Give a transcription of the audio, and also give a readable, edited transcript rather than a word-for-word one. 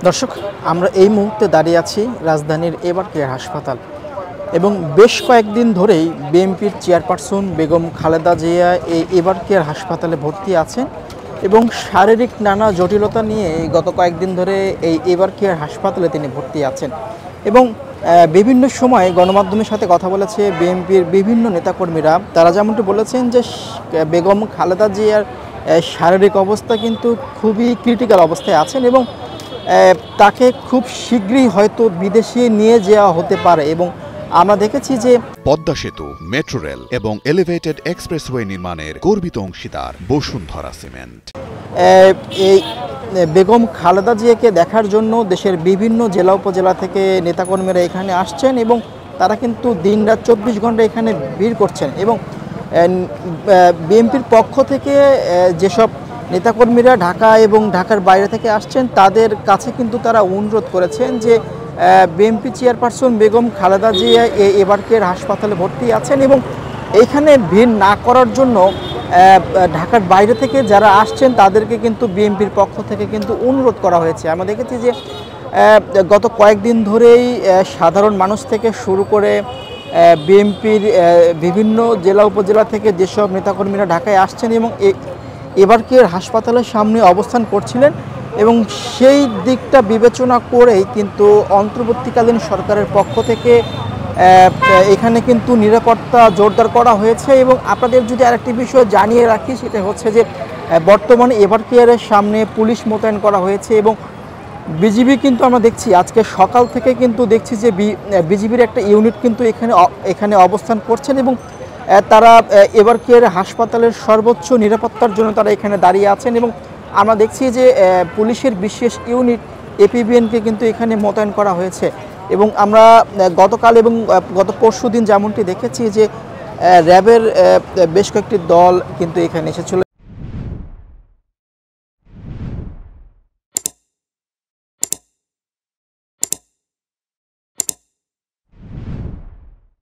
দর্শক, আমরা এই মুহূর্তে দাঁড়িয়ে আছি রাজধানীর এবার কেয়ার হাসপাতাল এবং বেশ কয়েকদিন ধরেই বিএনপির চেয়ারপারসন বেগম খালেদা জিয়া এই এবার কেয়ার হাসপাতালে ভর্তি আছেন এবং শারীরিক নানা জটিলতা নিয়ে গত কয়েকদিন ধরে এই এবার কেয়ার হাসপাতালে তিনি ভর্তি আছেন এবং বিভিন্ন সময় গণমাধ্যমের সাথে কথা বলেছে বিএনপির বিভিন্ন নেতাকর্মীরা। তারা যেমনটি বলেছেন যে বেগম খালেদা জিয়ার শারীরিক অবস্থা কিন্তু খুবই ক্রিটিক্যাল অবস্থায় আছেন এবং তাকে খুব শীঘ্রই হয়তো বিদেশে নিয়ে যাওয়া হতে পারে। এবং আমরা দেখেছি যে পদ্মা সেতু, মেট্রো রেল এবং এলিভেটেড এক্সপ্রেসওয়ে নির্মাণের গর্বিত অংশীদার বসুন্ধরা সিমেন্ট। এই বেগম খালেদা জিয়াকে দেখার জন্য দেশের বিভিন্ন জেলা উপজেলা থেকে নেতাকর্মীরা এখানে আসছেন এবং তারা কিন্তু দিনরাত 24 ঘন্টা এখানে ভিড় করছেন এবং বিএনপির পক্ষ থেকে যেসব নেতাকর্মীরা ঢাকা এবং ঢাকার বাইরে থেকে আসছেন তাদের কাছে কিন্তু তারা অনুরোধ করেছেন যে বিএনপি চেয়ারপারসন বেগম খালেদা জিয়া এবার কেয়ার হাসপাতালে ভর্তি আছেন এবং এইখানে ভিড় না করার জন্য ঢাকার বাইরে থেকে যারা আসছেন তাদেরকে কিন্তু বিএনপির পক্ষ থেকে কিন্তু অনুরোধ করা হয়েছে। আমরা দেখেছি যে গত কয়েকদিন ধরেই সাধারণ মানুষ থেকে শুরু করে বিএনপির বিভিন্ন জেলা উপজেলা থেকে যেসব নেতাকর্মীরা ঢাকায় আসছেন এবং এবার কেয়ার হাসপাতালের সামনে অবস্থান করছিলেন এবং সেই দিকটা বিবেচনা করেই কিন্তু অন্তর্বর্তীকালীন সরকারের পক্ষ থেকে এখানে কিন্তু নিরাপত্তা জোরদার করা হয়েছে। এবং আপনাদের যদি আরেকটি বিষয় জানিয়ে রাখি, সেটা হচ্ছে যে বর্তমানে এবার কেয়ারের সামনে পুলিশ মোতায়েন করা হয়েছে এবং বিজিবি কিন্তু আমরা দেখছি আজকে সকাল থেকে কিন্তু দেখছি যে বিজিবির একটা ইউনিট কিন্তু এখানে অবস্থান করছেন এবং তারা এবার কেয়ার হাসপাতালের সর্বোচ্চ নিরাপত্তার জন্য তারা এখানে দাঁড়িয়ে আছেন এবং আমরা দেখছি যে পুলিশের বিশেষ ইউনিট এপিবিএনকে কিন্তু এখানে মোতায়েন করা হয়েছে। এবং আমরা গতকাল এবং গত পরশু দিন যেমনটি দেখেছি যে র্যাবের বেশ কয়েকটি দল কিন্তু এখানে এসেছিল।